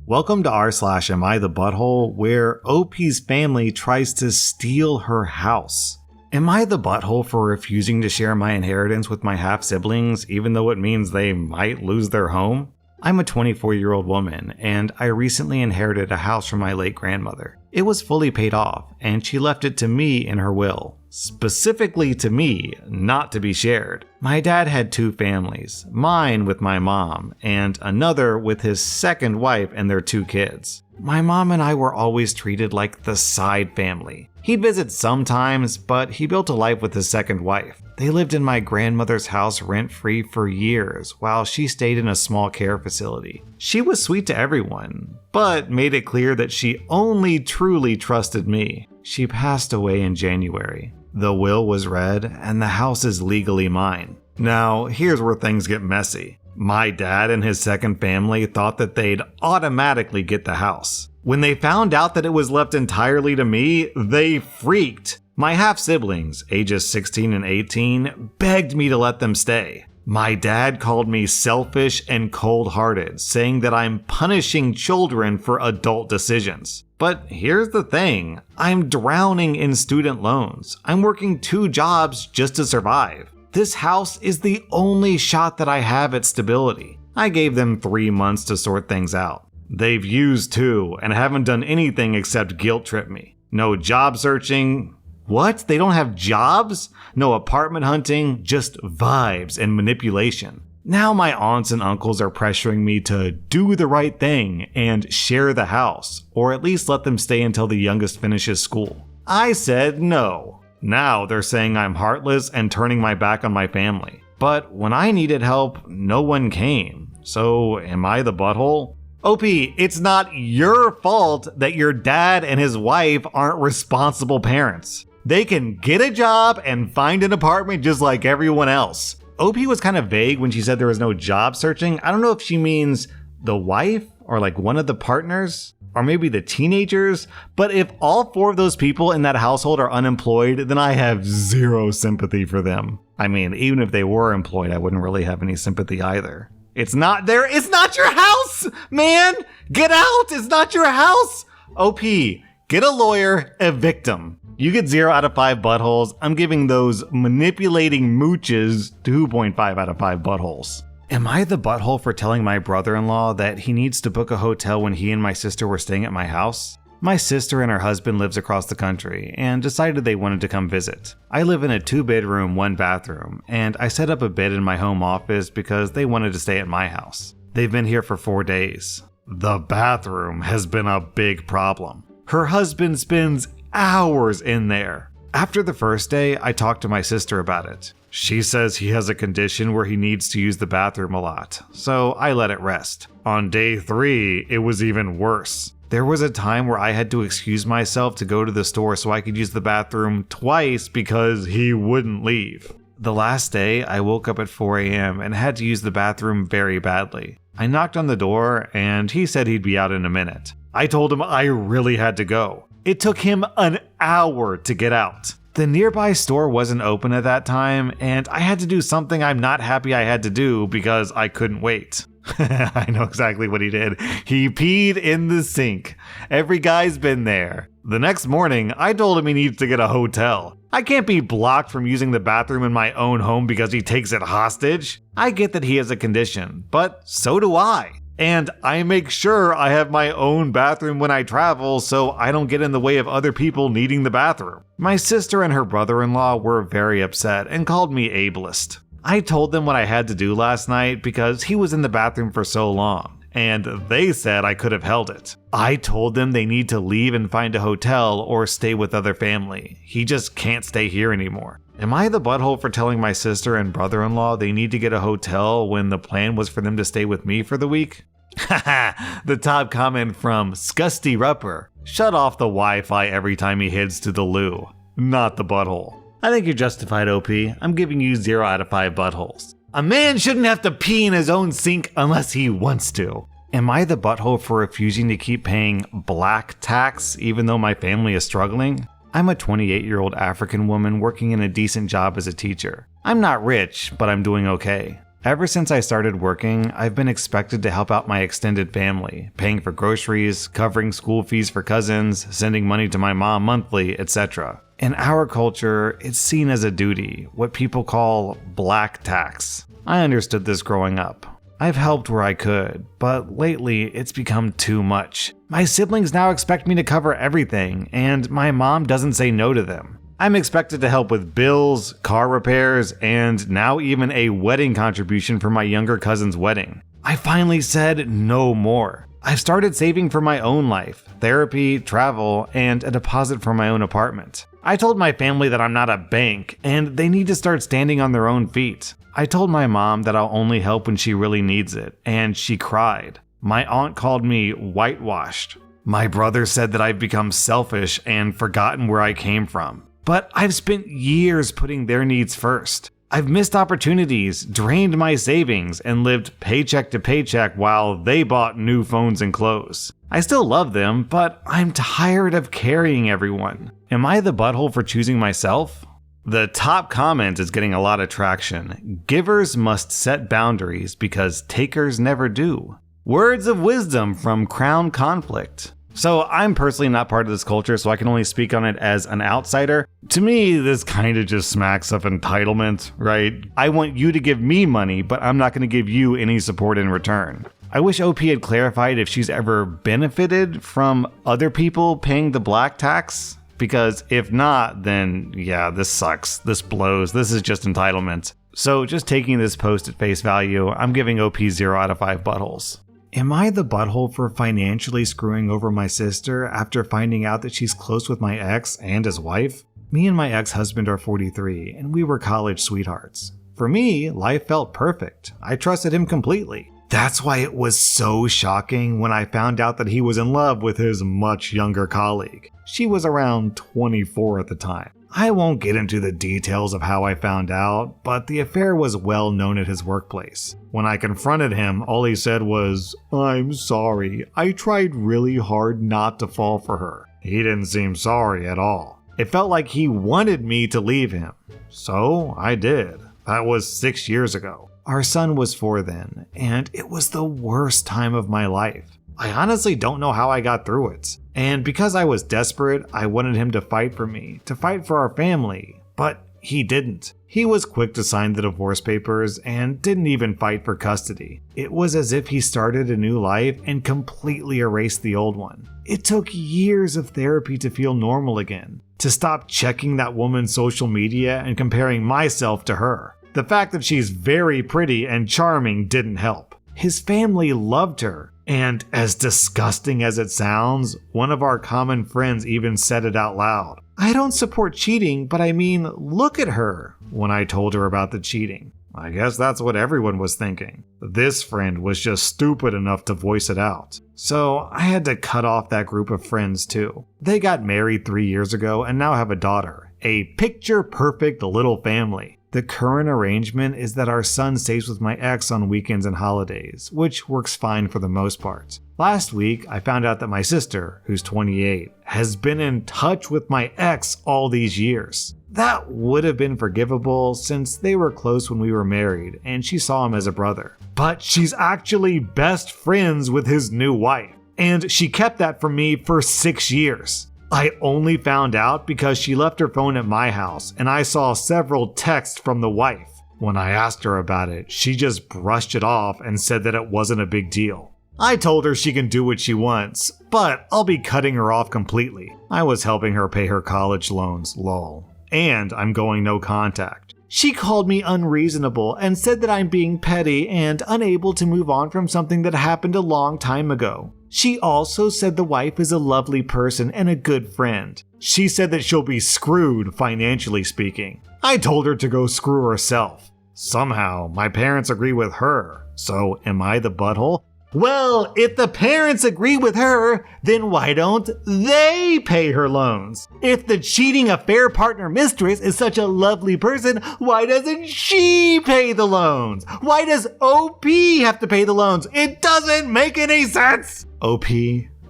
Welcome to rSlash Am I the Butthole, where OP's family tries to steal her house. Am I the butthole for refusing to share my inheritance with my half-siblings, even though it means they might lose their home? I'm a 24-year-old woman, and I recently inherited a house from my late grandmother. It was fully paid off, and she left it to me in her will. Specifically to me, not to be shared. My dad had two families, mine with my mom, and another with his second wife and their two kids. My mom and I were always treated like the side family. He'd visit sometimes, but he built a life with his second wife. They lived in my grandmother's house rent-free for years, while she stayed in a small care facility. She was sweet to everyone, but made it clear that she only truly trusted me. She passed away in January. The will was read, and the house is legally mine. Now, here's where things get messy. My dad and his second family thought that they'd automatically get the house. When they found out that it was left entirely to me, they freaked. My half-siblings, ages 16 and 18, begged me to let them stay. My dad called me selfish and cold-hearted, saying that I'm punishing children for adult decisions. But here's the thing, I'm drowning in student loans. I'm working 2 jobs just to survive. This house is the only shot that I have at stability. I gave them 3 months to sort things out. They've used 2 and haven't done anything except guilt trip me. No job searching. What? They don't have jobs? No apartment hunting? Just vibes and manipulation. Now my aunts and uncles are pressuring me to do the right thing and share the house, or at least let them stay until the youngest finishes school. I said no. Now they're saying I'm heartless and turning my back on my family. But when I needed help, no one came. So am I the butthole? OP, it's not your fault that your dad and his wife aren't responsible parents. They can get a job and find an apartment just like everyone else. OP was kind of vague when she said there was no job searching. I don't know if she means the wife or like one of the partners or maybe the teenagers. But if all 4 of those people in that household are unemployed, then I have 0 sympathy for them. I mean, even if they were employed, I wouldn't really have any sympathy either. It's not your house, man! Get out! It's not your house! OP, get a lawyer, evict them. You get 0 out of 5 buttholes. I'm giving those manipulating mooches 2.5 out of 5 buttholes. Am I the butthole for telling my brother-in-law that he needs to book a hotel when he and my sister were staying at my house? My sister and her husband lives across the country and decided they wanted to come visit. I live in a 2-bedroom, 1-bathroom, and I set up a bed in my home office because they wanted to stay at my house. They've been here for 4 days. The bathroom has been a big problem. Her husband spends hours in there. After the first day, I talked to my sister about it. She says he has a condition where he needs to use the bathroom a lot, so I let it rest. On day 3, it was even worse. There was a time where I had to excuse myself to go to the store so I could use the bathroom twice because he wouldn't leave. The last day, I woke up at 4 a.m. and had to use the bathroom very badly. I knocked on the door and he said he'd be out in a minute. I told him I really had to go. It took him an hour to get out. The nearby store wasn't open at that time, and I had to do something I'm not happy I had to do because I couldn't wait. I know exactly what he did. He peed in the sink. Every guy's been there. The next morning, I told him he needs to get a hotel. I can't be blocked from using the bathroom in my own home because he takes it hostage. I get that he has a condition, but so do I. And I make sure I have my own bathroom when I travel so I don't get in the way of other people needing the bathroom. My sister and her brother-in-law were very upset and called me ableist. I told them what I had to do last night because he was in the bathroom for so long, and they said I could have held it. I told them they need to leave and find a hotel or stay with other family. He just can't stay here anymore. Am I the butthole for telling my sister and brother-in-law they need to get a hotel when the plan was for them to stay with me for the week? Haha, the top comment from Scusty Rupper. Shut off the Wi-Fi every time he heads to the loo. Not the butthole. I think you're justified, OP. I'm giving you 0 out of 5 buttholes. A man shouldn't have to pee in his own sink unless he wants to. Am I the butthole for refusing to keep paying black tax even though my family is struggling? I'm a 28-year-old African woman working in a decent job as a teacher. I'm not rich, but I'm doing okay. Ever since I started working, I've been expected to help out my extended family, paying for groceries, covering school fees for cousins, sending money to my mom monthly, etc. In our culture, it's seen as a duty, what people call black tax. I understood this growing up. I've helped where I could, but lately it's become too much. My siblings now expect me to cover everything, and my mom doesn't say no to them. I'm expected to help with bills, car repairs, and now even a wedding contribution for my younger cousin's wedding. I finally said no more. I've started saving for my own life, therapy, travel, and a deposit for my own apartment. I told my family that I'm not a bank, and they need to start standing on their own feet. I told my mom that I'll only help when she really needs it, and she cried. My aunt called me whitewashed. My brother said that I've become selfish and forgotten where I came from. But I've spent years putting their needs first. I've missed opportunities, drained my savings, and lived paycheck to paycheck while they bought new phones and clothes. I still love them, but I'm tired of carrying everyone. Am I the butthole for choosing myself? The top comment is getting a lot of traction. Givers must set boundaries because takers never do. Words of wisdom from Crown Conflict. So I'm personally not part of this culture, so I can only speak on it as an outsider. To me, this kind of just smacks of entitlement, right? I want you to give me money, but I'm not going to give you any support in return. I wish OP had clarified if she's ever benefited from other people paying the black tax. Because if not, then yeah, this sucks. This blows. This is just entitlement. So just taking this post at face value, I'm giving OP 0 out of 5 buttholes. Am I the butthole for financially screwing over my sister after finding out that she's close with my ex and his wife? Me and my ex-husband are 43, and we were college sweethearts. For me, life felt perfect. I trusted him completely. That's why it was so shocking when I found out that he was in love with his much younger colleague. She was around 24 at the time. I won't get into the details of how I found out, but the affair was well known at his workplace. When I confronted him, all he said was, "I'm sorry. I tried really hard not to fall for her." He didn't seem sorry at all. It felt like he wanted me to leave him. So I did. That was 6 years ago. Our son was 4 then, and it was the worst time of my life. I honestly don't know how I got through it. And because I was desperate, I wanted him to fight for me, to fight for our family, but he didn't. He was quick to sign the divorce papers and didn't even fight for custody. It was as if he started a new life and completely erased the old one. It took years of therapy to feel normal again, to stop checking that woman's social media and comparing myself to her. The fact that she's very pretty and charming didn't help. His family loved her. And as disgusting as it sounds, one of our common friends even said it out loud. I don't support cheating, but I mean, look at her, when I told her about the cheating. I guess that's what everyone was thinking. This friend was just stupid enough to voice it out. So I had to cut off that group of friends too. They got married 3 years ago and now have a daughter. A picture-perfect little family. The current arrangement is that our son stays with my ex on weekends and holidays, which works fine for the most part. Last week, I found out that my sister, who's 28, has been in touch with my ex all these years. That would have been forgivable since they were close when we were married and she saw him as a brother. But she's actually best friends with his new wife, and she kept that from me for 6 years. I only found out because she left her phone at my house and I saw several texts from the wife. When I asked her about it, she just brushed it off and said that it wasn't a big deal. I told her she can do what she wants, but I'll be cutting her off completely. I was helping her pay her college loans, lol. And I'm going no contact. She called me unreasonable and said that I'm being petty and unable to move on from something that happened a long time ago. She also said the wife is a lovely person and a good friend. She said that she'll be screwed, financially speaking. I told her to go screw herself. Somehow, my parents agree with her. So, am I the butthole? Well, if the parents agree with her, then why don't they pay her loans? If the cheating affair partner mistress is such a lovely person, why doesn't she pay the loans? Why does OP have to pay the loans? It doesn't make any sense! OP,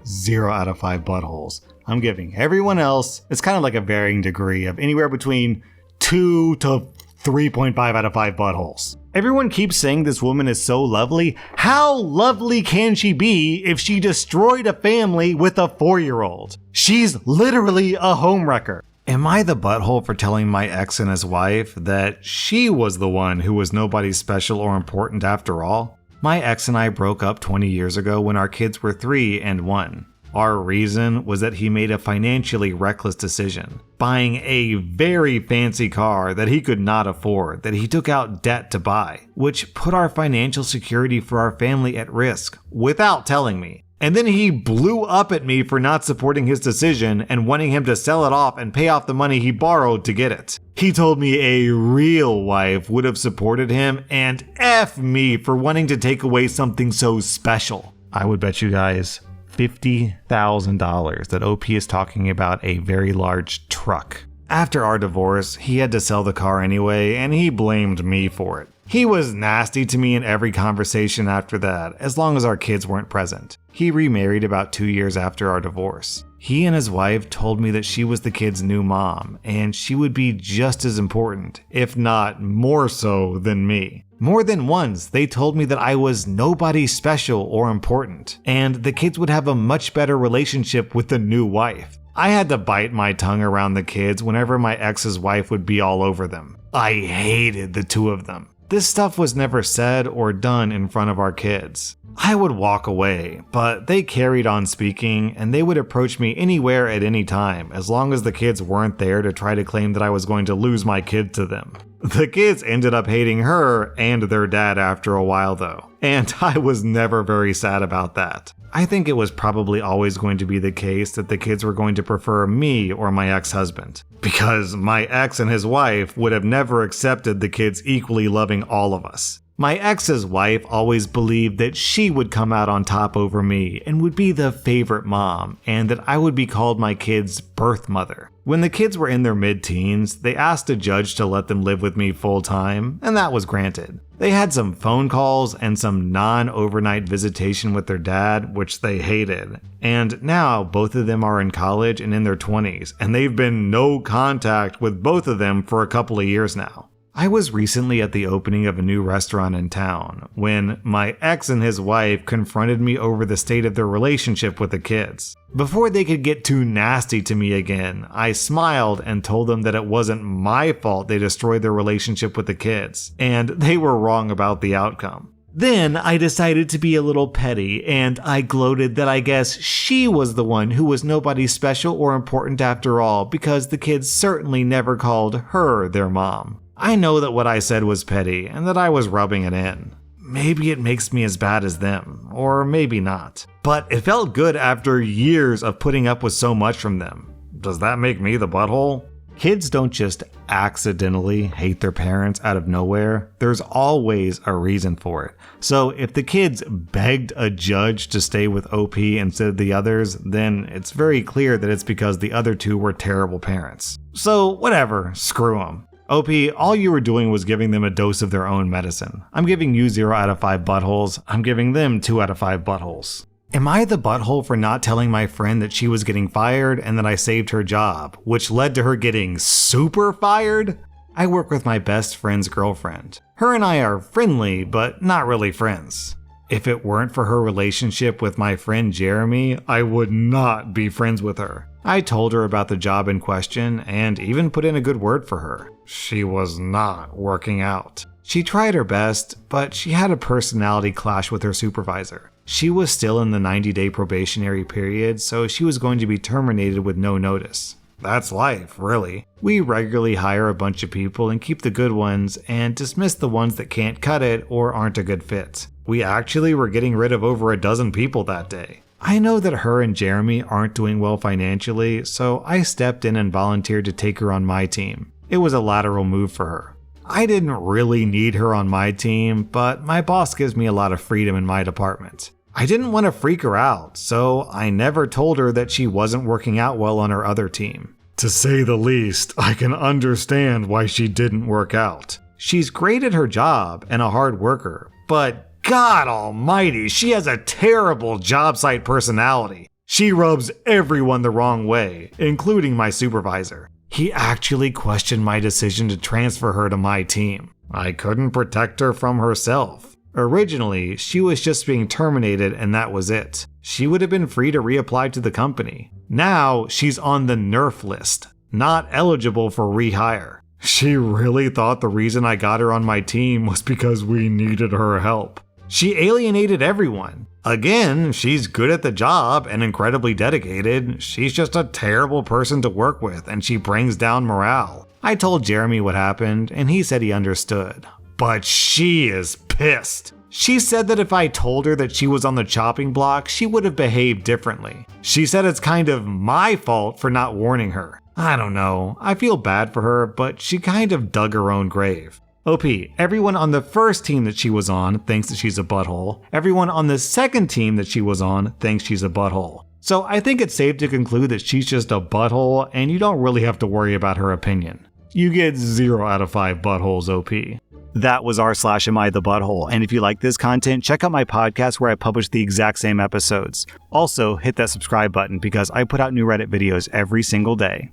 0 out of 5 buttholes. I'm giving everyone else, it's kind of like a varying degree of anywhere between 2 to 3.5 out of 5 buttholes. Everyone keeps saying this woman is so lovely. How lovely can she be if she destroyed a family with a 4-year-old? She's literally a homewrecker. Am I the butthole for telling my ex and his wife that she was the one who was nobody special or important after all? My ex and I broke up 20 years ago when our kids were 3 and 1. Our reason was that he made a financially reckless decision, buying a very fancy car that he could not afford, that he took out debt to buy, which put our financial security for our family at risk, without telling me. And then he blew up at me for not supporting his decision and wanting him to sell it off and pay off the money he borrowed to get it. He told me a real wife would have supported him, and F me for wanting to take away something so special. I would bet you guys $50,000 that OP is talking about a very large truck. After our divorce, he had to sell the car anyway, and he blamed me for it. He was nasty to me in every conversation after that, as long as our kids weren't present. He remarried about 2 years after our divorce. He and his wife told me that she was the kids' new mom, and she would be just as important, if not more so, than me. More than once, they told me that I was nobody special or important, and the kids would have a much better relationship with the new wife. I had to bite my tongue around the kids whenever my ex's wife would be all over them. I hated the two of them. This stuff was never said or done in front of our kids. I would walk away, but they carried on speaking, and they would approach me anywhere at any time, as long as the kids weren't there to try to claim that I was going to lose my kid to them. The kids ended up hating her and their dad after a while though, and I was never very sad about that. I think it was probably always going to be the case that the kids were going to prefer me or my ex-husband, because my ex and his wife would have never accepted the kids equally loving all of us. My ex's wife always believed that she would come out on top over me and would be the favorite mom, and that I would be called my kids' birth mother. When the kids were in their mid-teens, they asked a judge to let them live with me full-time, and that was granted. They had some phone calls and some non-overnight visitation with their dad, which they hated. And now both of them are in college and in their 20s, and they've been no contact with both of them for a couple of years now. I was recently at the opening of a new restaurant in town when my ex and his wife confronted me over the state of their relationship with the kids. Before they could get too nasty to me again, I smiled and told them that it wasn't my fault they destroyed their relationship with the kids, and they were wrong about the outcome. Then I decided to be a little petty, and I gloated that I guess she was the one who was nobody special or important after all, because the kids certainly never called her their mom. I know that what I said was petty, and that I was rubbing it in. Maybe it makes me as bad as them, or maybe not. But it felt good after years of putting up with so much from them. Does that make me the butthole? Kids don't just accidentally hate their parents out of nowhere. There's always a reason for it. So if the kids begged a judge to stay with OP instead of the others, then it's very clear that it's because the other two were terrible parents. So whatever, screw them. OP, all you were doing was giving them a dose of their own medicine. I'm giving you 0 out of 5 buttholes. I'm giving them 2 out of 5 buttholes. Am I the butthole for not telling my friend that she was getting fired and that I saved her job, which led to her getting super fired? I work with my best friend's girlfriend. Her and I are friendly, but not really friends. If it weren't for her relationship with my friend Jeremy, I would not be friends with her. I told her about the job in question and even put in a good word for her. She was not working out. She tried her best, but she had a personality clash with her supervisor. She was still in the 90-day probationary period, so she was going to be terminated with no notice. That's life, really. We regularly hire a bunch of people and keep the good ones and dismiss the ones that can't cut it or aren't a good fit. We actually were getting rid of over a dozen people that day. I know that her and Jeremy aren't doing well financially, so I stepped in and volunteered to take her on my team. It was a lateral move for her. I didn't really need her on my team, but my boss gives me a lot of freedom in my department. I didn't want to freak her out, so I never told her that she wasn't working out well on her other team. To say the least, I can understand why she didn't work out. She's great at her job and a hard worker, but God almighty, she has a terrible job site personality. She rubs everyone the wrong way, including my supervisor. He actually questioned my decision to transfer her to my team. I couldn't protect her from herself. Originally, she was just being terminated and that was it. She would have been free to reapply to the company. Now, she's on the nerf list, not eligible for rehire. She really thought the reason I got her on my team was because we needed her help. She alienated everyone. Again, she's good at the job and incredibly dedicated. She's just a terrible person to work with and she brings down morale. I told Jeremy what happened and he said he understood. But she is pissed. She said that if I told her that she was on the chopping block, she would have behaved differently. She said it's kind of my fault for not warning her. I don't know. I feel bad for her, but she kind of dug her own grave. OP, everyone on the first team that she was on thinks that she's a butthole. Everyone on the second team that she was on thinks she's a butthole. So I think it's safe to conclude that she's just a butthole and you don't really have to worry about her opinion. You get 0 out of 5 buttholes, OP. That was rSlash Am I the Butthole, and if you like this content, check out my podcast where I publish the exact same episodes. Also, hit that subscribe button because I put out new Reddit videos every single day.